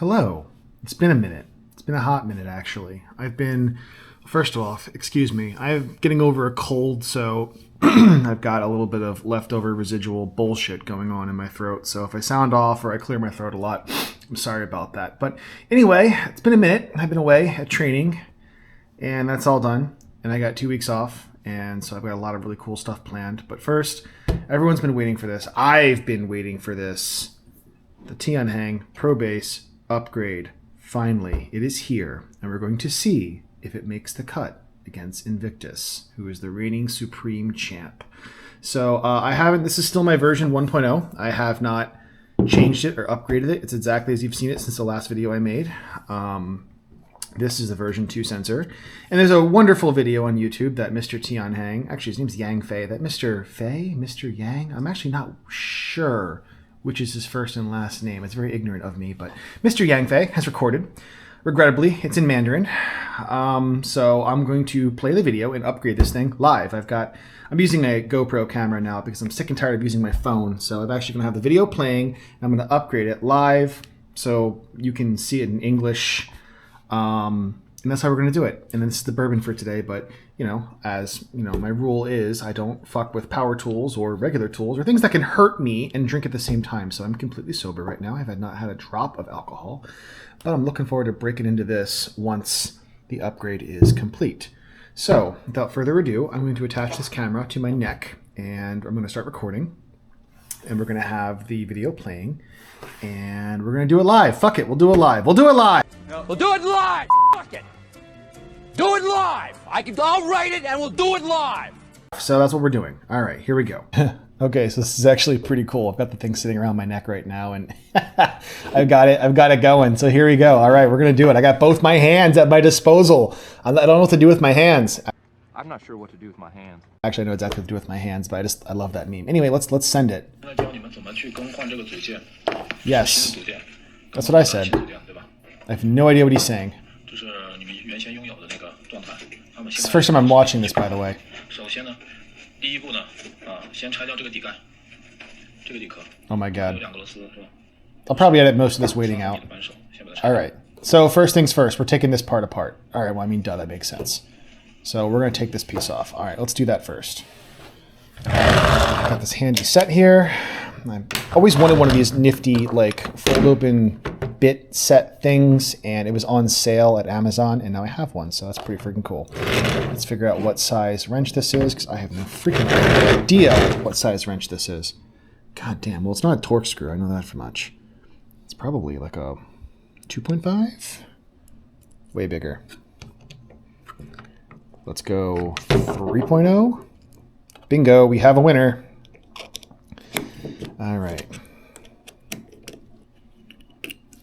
Hello. It's been a minute. It's been a hot minute, actually. First of all, excuse me, I'm getting over a cold, so I've got a little bit of leftover residual bullshit going on in my throat. So if I sound off or I clear my throat a lot, I'm sorry about that. But anyway, it's been a minute. I've been away at training, and that's all done. And I got 2 weeks off, and so I've got a lot of really cool stuff planned. But first, everyone's been waiting for this. I've been waiting for this. The TIANHANG Pro Base upgrade. Finally, it is here, and we're going to see if it makes the cut against Invictus, who is the reigning Supreme Champ. So this is still my version 1.0. I have not changed it or upgraded it. It's exactly as you've seen it since the last video I made. This is the version 2 sensor. And there's a wonderful video on YouTube that Mr. TIANHANG, actually his name's Yang Fei, that Mr. Fei, Mr. Yang, I'm actually not sure which is his first and last name. It's very ignorant of me, but Mr. Yang Fei has recorded. Regrettably, it's in Mandarin. So I'm going to play the video and upgrade this thing live. I'm using a GoPro camera now because I'm sick and tired of using my phone. So I'm actually going to have the video playing, and I'm going to upgrade it live so you can see it in English. And that's how we're going to do it. And then this is the bourbon for today, but as my rule is I don't fuck with power tools or regular tools or things that can hurt me and drink at the same time. So I'm completely sober right now. I've not had a drop of alcohol, but I'm looking forward to breaking into this once the upgrade is complete. So without further ado, I'm going to attach this camera to my neck, and I'm going to start recording, and we're going to have the video playing, and we're going to do it live. Fuck it. We'll do it live. We'll do it live. No. We'll do it live. Fuck it. Do it live. I'll write it and we'll do it live. So that's what we're doing. All right, here we go. Okay, so this is actually pretty cool. I've got the thing sitting around my neck right now, and I've got it going. So here we go. All right, we're gonna do it. I got both my hands at my disposal. I don't know what to do with my hands. I'm not sure what to do with my hands. Actually, I know exactly what to do with my hands, but I love that meme. Anyway, let's send it. Yes, that's what I said. I have no idea what he's saying. It's the first time I'm watching this, by the way. Oh my god. I'll probably edit most of this waiting out. Alright, so first things first, we're taking this part apart. Alright, well, I mean, duh, that makes sense. So we're going to take this piece off. Alright, let's do that first. Got this handy set here. I always wanted one of these nifty, like, fold-open bit set things, and it was on sale at Amazon, and now I have one, so that's pretty freaking cool. Let's figure out what size wrench this is, because I have no freaking idea what size wrench this is. God damn, well, it's not a torque screw, I know that for much. It's probably like a 2.5? Way bigger. Let's go 3.0. Bingo, we have a winner. All right.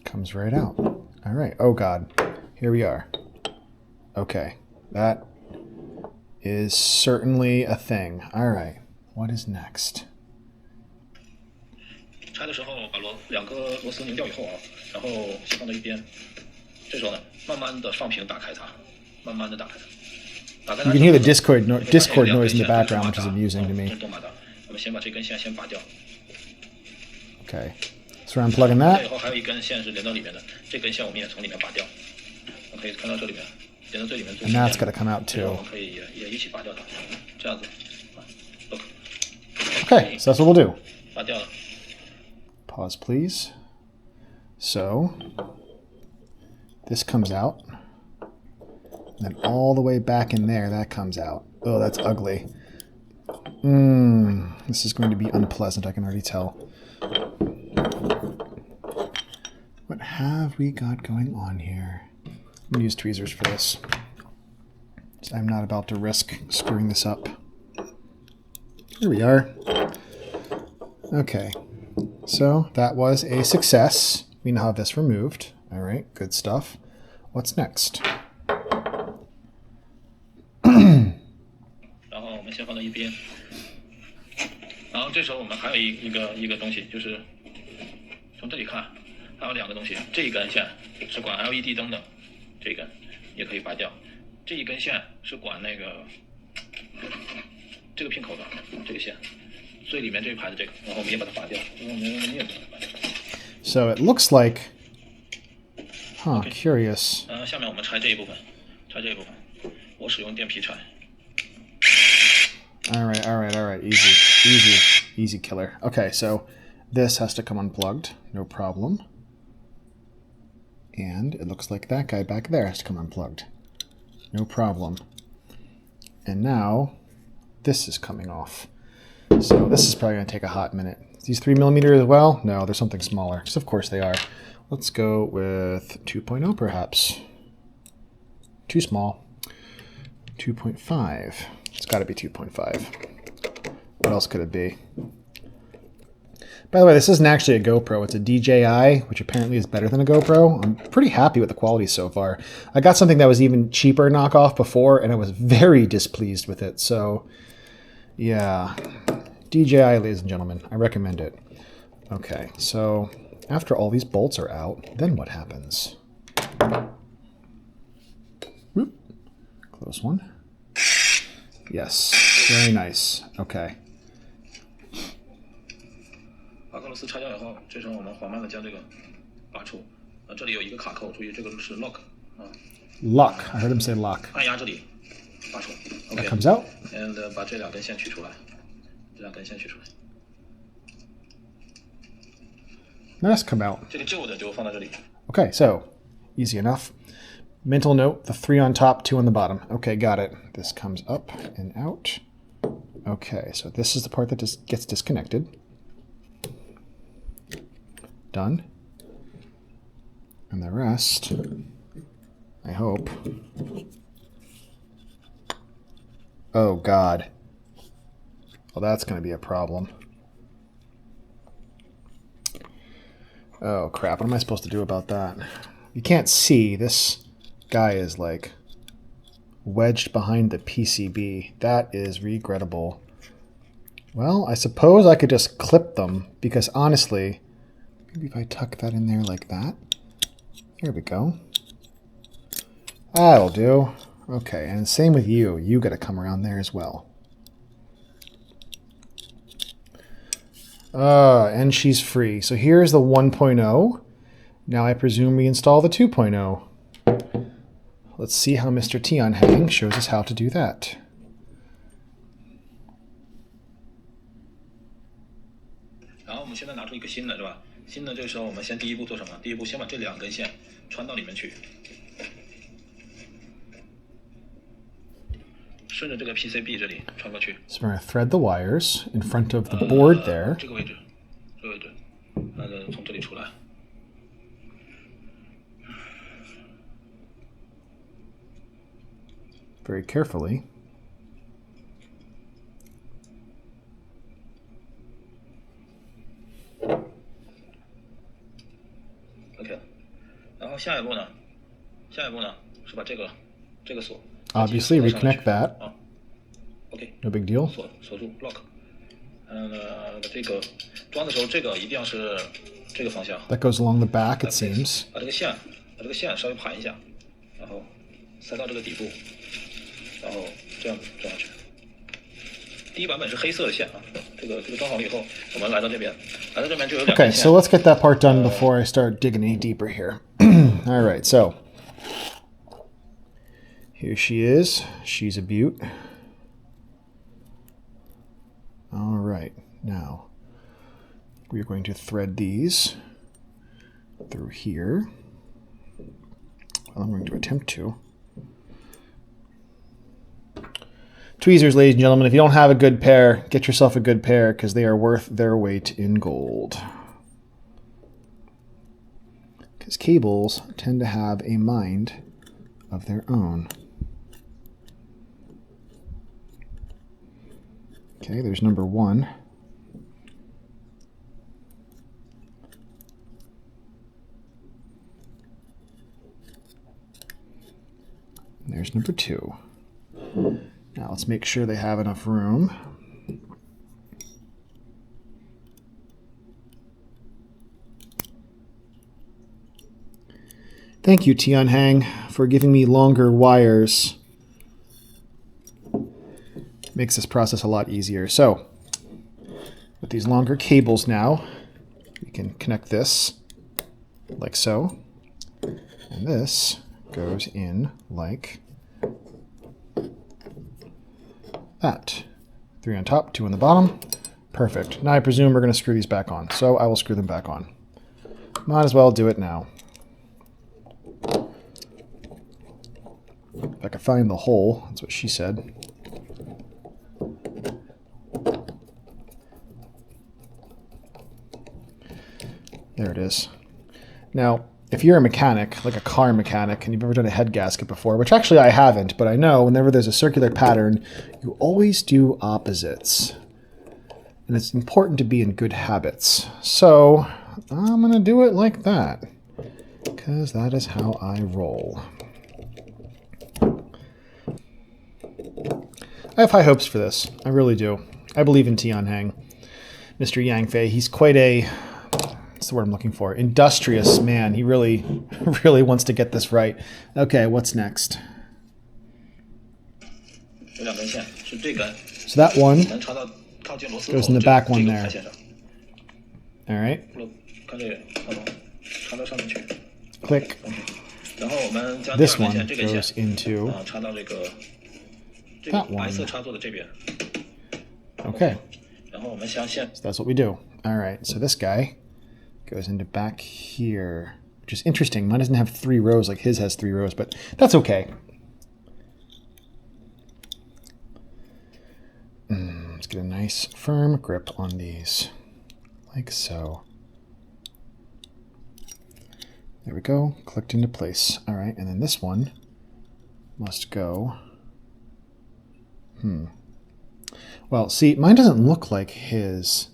Comes right out. All right. Oh, God. Here we are. Okay. That is certainly a thing. All right. What is next? You can hear the Discord noise in the background, which is amusing to me. Okay, so I'm unplugging that. And that's got to come out too. Okay, so that's what we'll do. Pause, please. So, this comes out. And then all the way back in there, that comes out. Oh, that's ugly. This is going to be unpleasant, I can already tell. What have we got going on here? I'm going to use tweezers for this. I'm not about to risk screwing this up. Here we are. Okay, so that was a success. We now have this removed. All right, good stuff. What's next? 先放到一边，然后这时候我们还有一个东西，就是从这里看，还有两个东西。这一根线是管 LED 灯的，这根也可以拔掉。这一根线是管那个这个 pin 口的这个线，最里面这一排的这个，然后我们也把它拔掉，因为我们也把它拔掉。So it looks like Huh, curious. 下面我们拆这一部分，我使用电皮拆。Alright. Easy killer. Okay, so this has to come unplugged. No problem. And it looks like that guy back there has to come unplugged. No problem. And now this is coming off. So this is probably going to take a hot minute. These 3mm as well? No, there's something smaller. Because of course they are. Let's go with 2.0 perhaps. Too small. 2.5. It's got to be 2.5. What else could it be? By the way, this isn't actually a GoPro. It's a DJI, which apparently is better than a GoPro. I'm pretty happy with the quality so far. I got something that was even cheaper knockoff before, and I was very displeased with it. So, yeah. DJI, ladies and gentlemen. I recommend it. Okay, so after all these bolts are out, then what happens? Whoop. Close one. Yes, very nice. Okay. 把克罗斯拆掉以后，这时候我们缓慢的将这个拔出。这里有一个卡扣，注意这个是 lock 啊。Lock. I heard him say lock. 按压这里，拔出。That comes out. And 把这两根线取出来，Now that's come out. 这个旧的就放在这里。Okay, so easy enough. Mental note, the 3 on top, 2 on the bottom. Okay, got it. This comes up and out. Okay, so this is the part that just gets disconnected. Done. And the rest, I hope. Oh, God. Well, that's going to be a problem. Oh, crap. What am I supposed to do about that? You can't see. This guy is, like, wedged behind the PCB. That is regrettable. Well, I suppose I could just clip them, because honestly, maybe if I tuck that in there like that. There we go. That'll do. Okay, and same with you. You got to come around there as well. And she's free. So here's the 1.0. Now I presume we install the 2.0. Let's see how Mr. TIANHANG shows us how to do that. Now 我们现在拿出一个新的，是吧？新的这个时候我们先第一步做什么？第一步先把这两根线穿到里面去，顺着这个 PCB 这里穿过去。So we're going to thread the wires in front of the board there. 这个位置，从这里出来。Very carefully. OK， 然后下一步呢是把这个锁。Obviously, reconnect that. OK， no big deal. 锁住 lock。这个装的时候，这个一定要是这个方向。That goes along the back, it seems. 把这个线稍微盘一下，然后塞到这个底部，然后这样装上去。第一版本是黑色的线啊，这个装好了以后，我们来到这边就有两根 Okay, 线。 so let's get that part done before I start digging any deeper here. All right, so here she is. She's a beaut. All right, now we are going to thread these through here. Well, I'm going to attempt to. Tweezers, ladies and gentlemen, if you don't have a good pair, get yourself a good pair because they are worth their weight in gold. Because cables tend to have a mind of their own. Okay, there's number 1. There's number 2. Now let's make sure they have enough room. Thank you, TIANHANG, for giving me longer wires. Makes this process a lot easier. So, with these longer cables now, we can connect this like so. And this goes in like that. 3 on top, 2 on the bottom. Perfect. Now I presume we're going to screw these back on, so I will screw them back on. Might as well do it now. If I can find the hole, that's what she said. There it is. Now, if you're a mechanic, like a car mechanic, and you've ever done a head gasket before, which actually I haven't, but I know whenever there's a circular pattern, you always do opposites. And it's important to be in good habits. So I'm going to do it like that, because that is how I roll. I have high hopes for this. I really do. I believe in TIANHANG. Mr. Yang Fei, he's quite a, what's the word I'm looking for? Industrious man. He really, really wants to get this right. Okay, what's next? So that one goes in the back one there. All right. Click. This one goes into that one. Okay. So that's what we do. All right. So this guy goes into back here, which is interesting. Mine doesn't have 3 rows like his has 3 rows, but that's okay. Let's get a nice firm grip on these, like so. There we go, clicked into place. All right, and then this one must go. Well, see, mine doesn't look like his.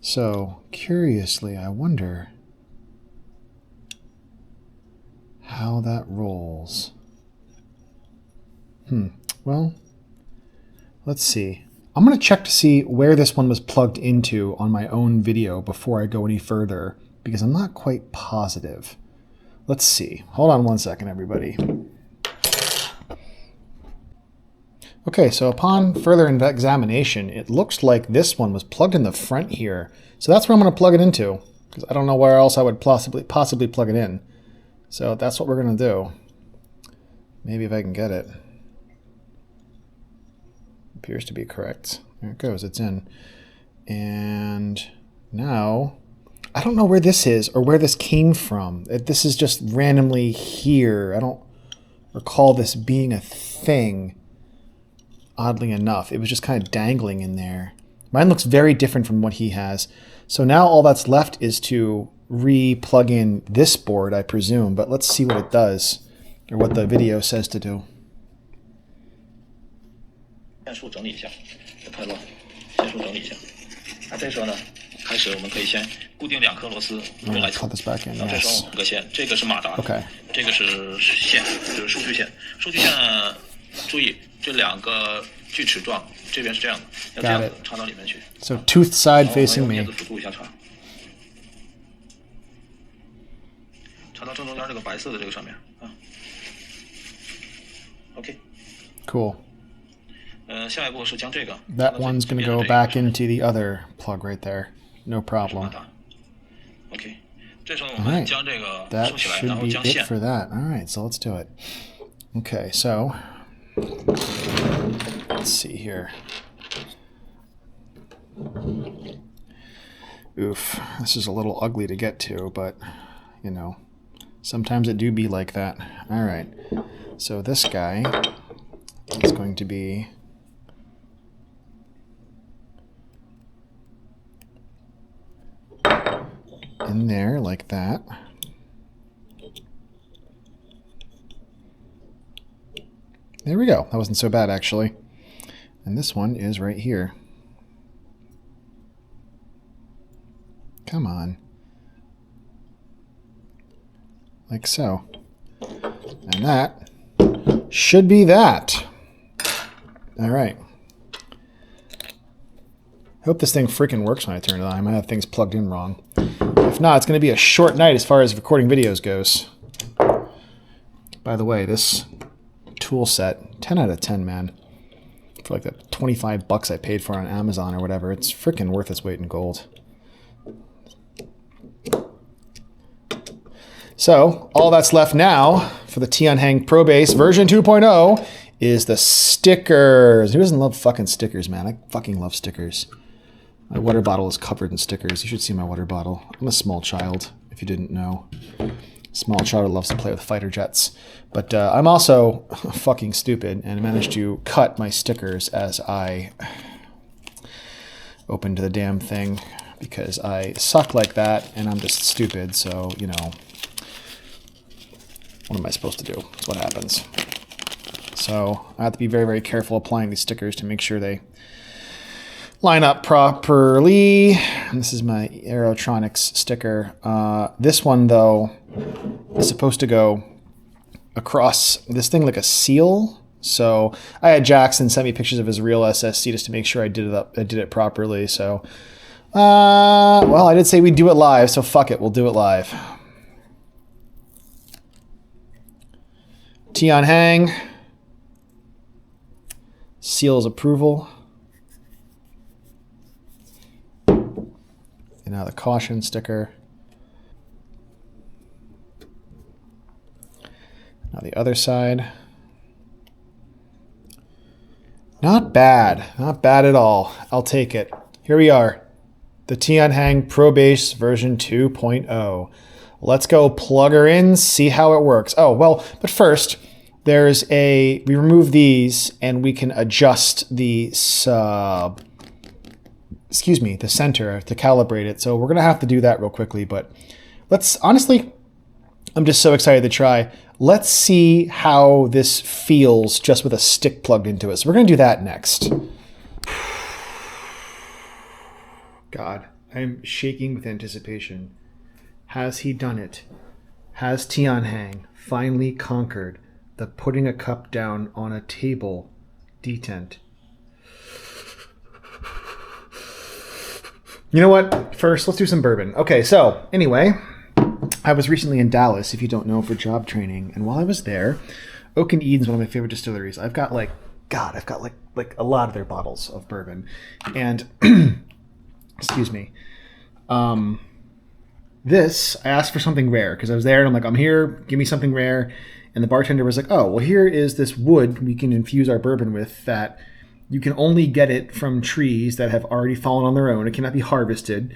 So, curiously, I wonder how that rolls. Well, let's see. I'm going to check to see where this one was plugged into on my own video before I go any further, because I'm not quite positive. Let's see. Hold on one second, everybody. Okay, so upon further examination, it looks like this one was plugged in the front here. So that's where I'm going to plug it into, because I don't know where else I would possibly plug it in. So that's what we're going to do. Maybe if I can get it. Appears to be correct. There it goes, it's in. And now, I don't know where this is or where this came from. This is just randomly here. I don't recall this being a thing. Oddly enough, it was just kind of dangling in there. Mine looks very different from what he has. So now all that's left is to re-plug in this board, I presume. But let's see what it does, or what the video says to do. 线束整理一下，太乱，线束整理一下。那这时候呢，开始我们可以先固定2颗螺丝用来处。这时候5个线，这个是马达，这个是线，就是数据线。数据线呢，注意这2个锯齿状，这边是这样的，要这样子插到里面去。So tooth side facing me. 辅助一下插，插到正中间这个白色的这个上面啊。OK。Cool. 下一步是将这个 That one's going to go back into the other plug right there. No problem. OK. 这时候我们将这个竖起来，然后将线。That should be it for that. All right, so let's do it. Okay, so let's see here. Oof, this is a little ugly to get to, but you know, sometimes it do be like that. All right, so this guy is going to be in there like that. There we go. That wasn't so bad, actually. And this one is right here. Come on. Like so. And that should be that. All right. Hope this thing freaking works when I turn it on. I might have things plugged in wrong. If not, it's going to be a short night as far as recording videos goes. By the way, this tool set, 10 out of 10, man. For like the 25 bucks I paid for on Amazon or whatever, it's freaking worth its weight in gold. So all that's left now for the TIANHANG Pro Base version 2.0 is the stickers. Who doesn't love fucking stickers, man? I fucking love stickers. My water bottle is covered in stickers. You should see my water bottle. I'm a small child, if you didn't know. Small child loves to play with fighter jets. But I'm also fucking stupid and managed to cut my stickers as I opened the damn thing because I suck like that and I'm just stupid. So, you know, what am I supposed to do? That's what happens. So I have to be very, very careful applying these stickers to make sure they line up properly. And this is my Aerotronics sticker. This one, though, is supposed to go across this thing like a seal. So I had Jackson send me pictures of his real SSC just to make sure I did it properly. So, well, I did say we'd do it live, so fuck it, we'll do it live. TIANHANG seals approval. And now the caution sticker. Now the other side. Not bad. Not bad at all. I'll take it. Here we are. The TIANHANG Pro Base version 2.0. Let's go plug her in, see how it works. Oh, well, but first, we remove these and we can adjust the the center to calibrate it. So we're going to have to do that real quickly, but honestly, I'm just so excited to try. Let's see how this feels just with a stick plugged into it. So we're going to do that next. God, I'm shaking with anticipation. Has he done it? Has TIANHANG finally conquered the putting a cup down on a table detent? You know what? First, let's do some bourbon. Okay, so anyway, I was recently in Dallas, if you don't know, for job training. And while I was there, Oak and Eden's one of my favorite distilleries. I've got like a lot of their bottles of bourbon. And, excuse me, I asked for something rare because I was there and I'm like, I'm here, give me something rare. And the bartender was like, oh, well, here is this wood we can infuse our bourbon with that you can only get it from trees that have already fallen on their own. It cannot be harvested.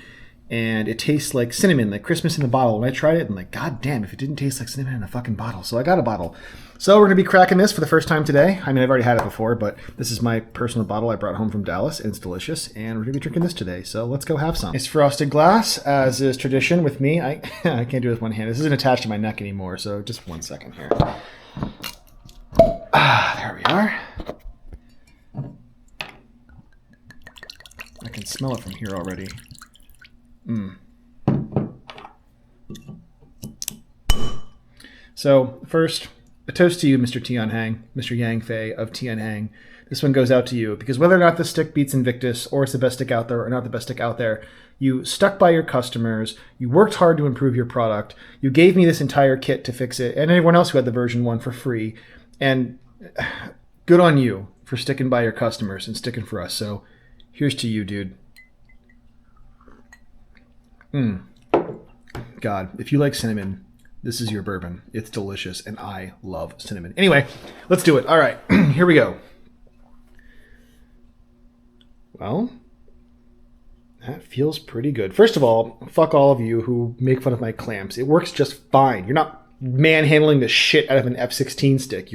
And it tastes like cinnamon, like Christmas in a bottle. When I tried it, I'm like, God damn, if it didn't taste like cinnamon in a fucking bottle. So I got a bottle. So we're going to be cracking this for the first time today. I mean, I've already had it before, but this is my personal bottle I brought home from Dallas, and it's delicious. And we're going to be drinking this today. So let's go have some. It's frosted glass, as is tradition with me. I can't do it with one hand. This isn't attached to my neck anymore, so just 1 second here. There we are. I can smell it from here already. So first, a toast to you, Mr. TIANHANG, Mr. Yang Fei of TIANHANG. This one goes out to you because whether or not this stick beats Invictus or it's the best stick out there or not the best stick out there, you stuck by your customers, you worked hard to improve your product, you gave me this entire kit to fix it, and anyone else who had the version 1 for free. And good on you for sticking by your customers and sticking for us. So here's to you, dude. God, if you like cinnamon, this is your bourbon. It's delicious, and I love cinnamon. Anyway, let's do it. All right, here we go. Well, that feels pretty good. First of all, fuck all of you who make fun of my clamps. It works just fine. You're not manhandling the shit out of an F-16 stick.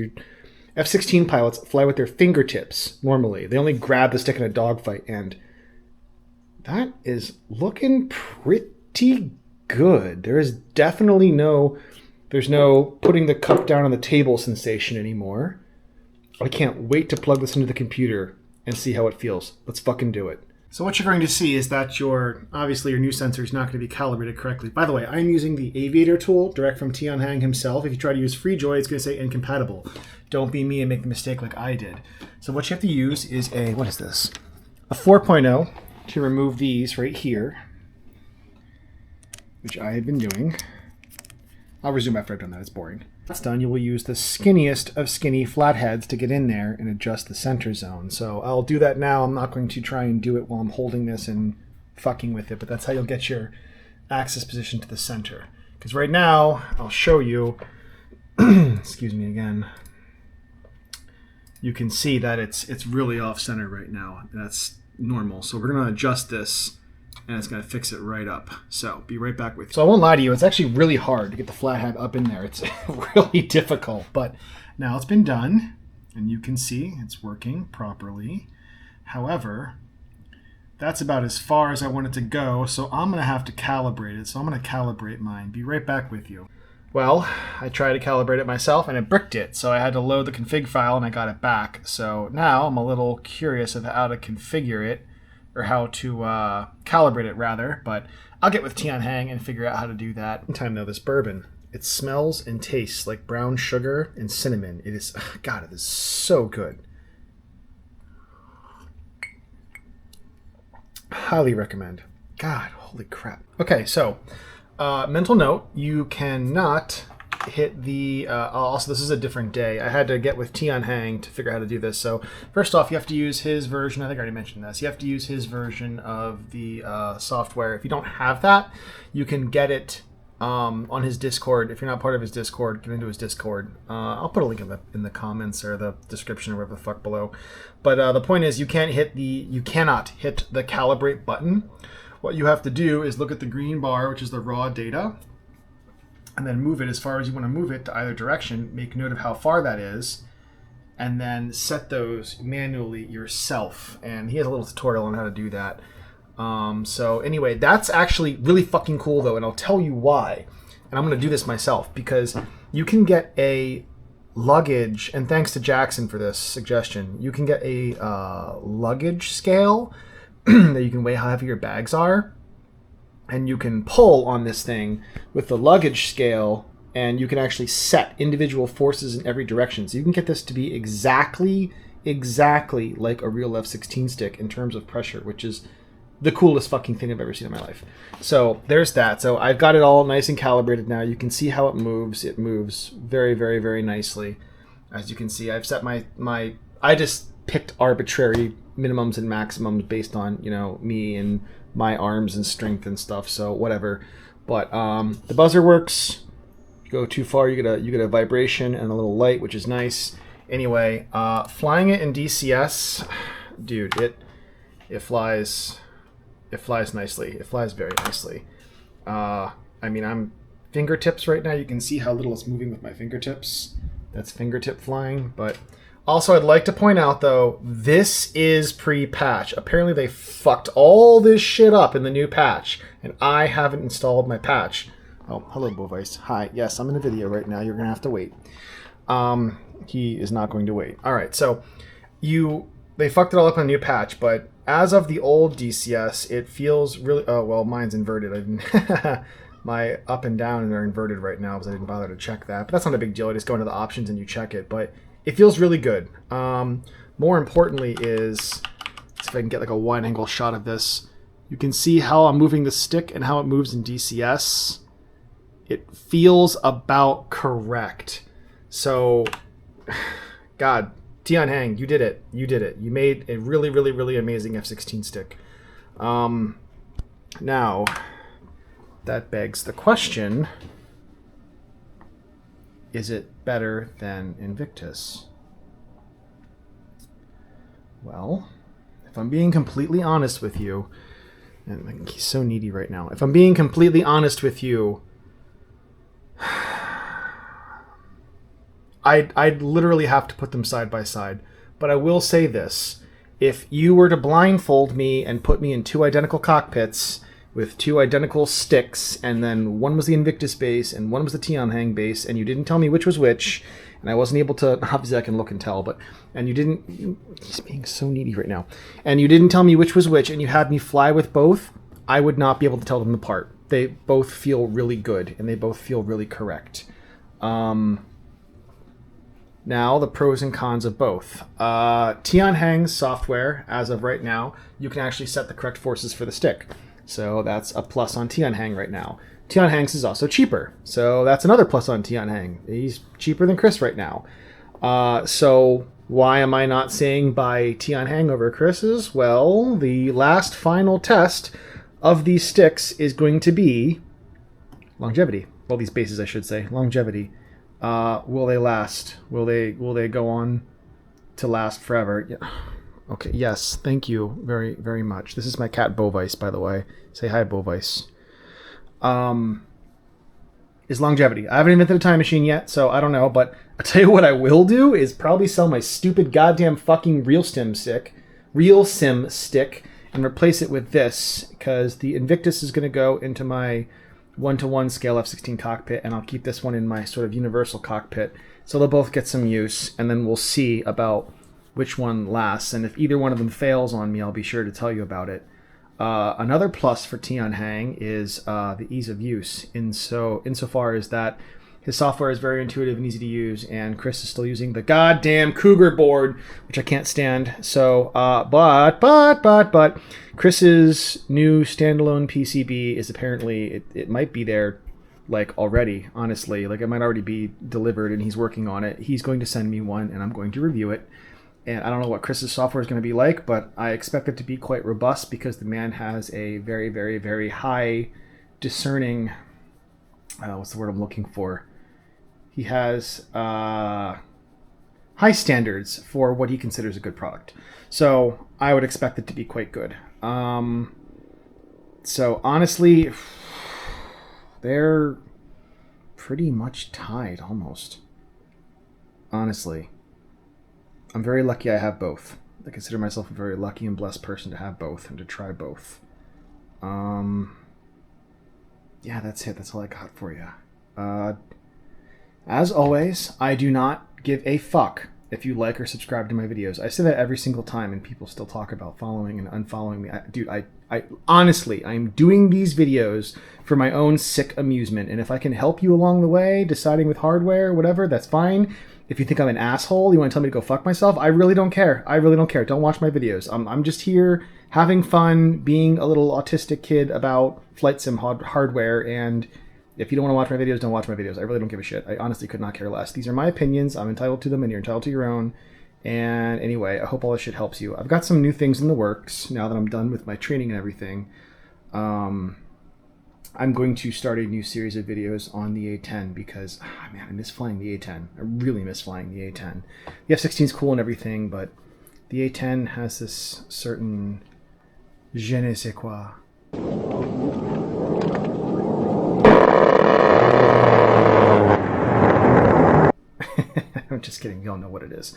F-16 pilots fly with their fingertips normally. They only grab the stick in a dogfight, and that is looking pretty good. There is definitely there's no putting the cup down on the table sensation anymore. I can't wait to plug this into the computer and see how it feels. Let's fucking do it. So what you're going to see is that obviously your new sensor is not going to be calibrated correctly. By the way, I'm using the Aviator tool direct from TIANHANG himself. If you try to use FreeJoy, it's going to say incompatible. Don't be me and make the mistake like I did. So what you have to use is what is this? A 4.0 to remove these right here, which I have been doing. I'll resume after I've done that. It's boring. That's done. You will use the skinniest of skinny flatheads to get in there and adjust the center zone. So I'll do that now. I'm not going to try and do it while I'm holding this and fucking with it, but that's how you'll get your axis position to the center. Because right now, I'll show you, excuse me again, you can see that it's really off center right now. That's normal. So we're going to adjust this, and it's going to fix it right up. So be right back with you. So I won't lie to you, it's actually really hard to get the flat hat up in there. It's really difficult, but now it's been done, and you can see it's working properly. However, that's about as far as I want it to go, so I'm going to have to calibrate it. So I'm going to calibrate mine. Be right back with you. Well, I tried to calibrate it myself, and it bricked it, so I had to load the config file, and I got it back. So now I'm a little curious of how to configure it, or how to calibrate it, rather. But I'll get with TIANHANG and figure out how to do that. Meantime, though, this bourbon, it smells and tastes like brown sugar and cinnamon. It is, God, it is so good. Highly recommend. God, holy crap. Okay, so mental note, you cannot hit the also this is a different day. I had to get with TIANHANG to figure out how to do this. So first off, you have to use his version. I think I already mentioned this. You have to use his version of the software. If you don't have that, you can get it on his Discord. If you're not part of his Discord, get into his Discord. I'll put a link in the comments or the description or whatever the fuck below. But the point is, you cannot hit the calibrate button. What you have to do is look at the green bar, which is the raw data, and then move it as far as you want to move it to either direction. Make note of how far that is, and then set those manually yourself. And he has a little tutorial on how to do that. So anyway, that's actually really fucking cool though, and I'll tell you why. And I'm going to do this myself because you can get a luggage, and thanks to Jackson for this suggestion, you can get a luggage scale that you can weigh how heavy your bags are, and you can pull on this thing with the luggage scale, and you can actually set individual forces in every direction. So you can get this to be exactly like a real F-16 stick in terms of pressure, which is the coolest fucking thing I've ever seen in my life. So there's that. So I've got it all nice and calibrated now. You can see how it moves. It moves very, very, very nicely. As you can see, I've set I just picked arbitrary minimums and maximums based on, you know, me and my arms and strength and stuff. So whatever. But the buzzer works. If you go too far, you get a vibration and a little light, which is nice. Anyway, flying it in DCS, dude, it flies. It flies nicely. It flies very nicely. I mean, I'm fingertips right now. You can see how little it's moving with my fingertips. That's fingertip flying. But also, I'd like to point out, though, this is pre-patch. Apparently, they fucked all this shit up in the new patch, and I haven't installed my patch. Oh, hello, Bovice. Hi. Yes, I'm in a video right now. You're going to have to wait. He is not going to wait. All right, so they fucked it all up in a new patch, but as of the old DCS, it feels really... Oh, well, mine's inverted. My up and down are inverted right now because I didn't bother to check that. But that's not a big deal. I just go into the options and you check it. But it feels really good. More importantly is... Let's see if I can get like a wide-angle shot of this. You can see how I'm moving the stick and how it moves in DCS. It feels about correct. So, God... TIANHANG, you did it. You did it. You made a really, really, really amazing F-16 stick. Now, that begs the question, is it better than Invictus? Well, if I'm being completely honest with you, and he's so needy right now. If I'm being completely honest with you, I'd literally have to put them side by side. But I will say this. If you were to blindfold me and put me in two identical cockpits with two identical sticks, and then one was the Invictus base and one was the TIANHANG base, and you didn't tell me which was which, and I wasn't able to... Obviously, I can look and tell, and you didn't... He's being so needy right now. And you didn't tell me which was which, and you had me fly with both, I would not be able to tell them apart. They both feel really good, and they both feel really correct. Now, the pros and cons of both. TIANHANG's software, as of right now, you can actually set the correct forces for the stick. So that's a plus on TIANHANG right now. TIANHANG's is also cheaper. So that's another plus on TIANHANG. He's cheaper than Chris right now. So why am I not saying buy TIANHANG over Chris's? Well, the last final test of these sticks is going to be longevity. Well, these bases, I should say. Longevity. Will they last? Will they go on to last forever? Yeah. Okay, yes. Thank you very, very much. This is my cat, Bovice, by the way. Say hi, Bovice. Is longevity. I haven't invented a time machine yet, so I don't know, but I'll tell you what I will do is probably sell my stupid goddamn fucking real sim stick and replace it with this, because the Invictus is going to go into my 1-to-1 scale F-16 cockpit, and I'll keep this one in my sort of universal cockpit, so they'll both get some use, and then we'll see about which one lasts, and if either one of them fails on me, I'll be sure to tell you about it. Another plus for TIANHANG is the ease of use, insofar as that his software is very intuitive and easy to use, and Chris is still using the goddamn Cougar board, which I can't stand. So, but Chris's new standalone PCB is apparently, it might be there, like, already, honestly. Like, it might already be delivered, and he's working on it. He's going to send me one, and I'm going to review it. And I don't know what Chris's software is going to be like, but I expect it to be quite robust because the man has a very, very, very high discerning, what's the word I'm looking for? He has high standards for what he considers a good product. So I would expect it to be quite good. So honestly, they're pretty much tied almost. Honestly. I'm very lucky I have both. I consider myself a very lucky and blessed person to have both and to try both. Yeah, that's it. That's all I got for you. As always, I do not give a fuck if you like or subscribe to my videos. I say that every single time, and people still talk about following and unfollowing me. Dude, I honestly, I'm doing these videos for my own sick amusement, and if I can help you along the way, deciding with hardware, whatever, that's fine. If you think I'm an asshole, you want to tell me to go fuck myself, I really don't care. I really don't care. Don't watch my videos. I'm just here having fun, being a little autistic kid about flight sim hardware, and if you don't want to watch my videos, don't watch my videos. I really don't give a shit. I honestly could not care less. These are my opinions. I'm entitled to them, and you're entitled to your own. And anyway, I hope all this shit helps you. I've got some new things in the works now that I'm done with my training and everything. I'm going to start a new series of videos on the A-10 because, man, I miss flying the A-10. I really miss flying the A-10. The F-16 is cool and everything, but the A-10 has this certain je ne sais quoi. I'm just kidding. You don't know what it is.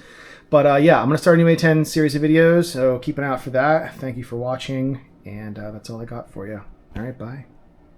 But yeah, I'm going to start a new A-10 series of videos, so keep an eye out for that. Thank you for watching, and that's all I got for you. All right, bye.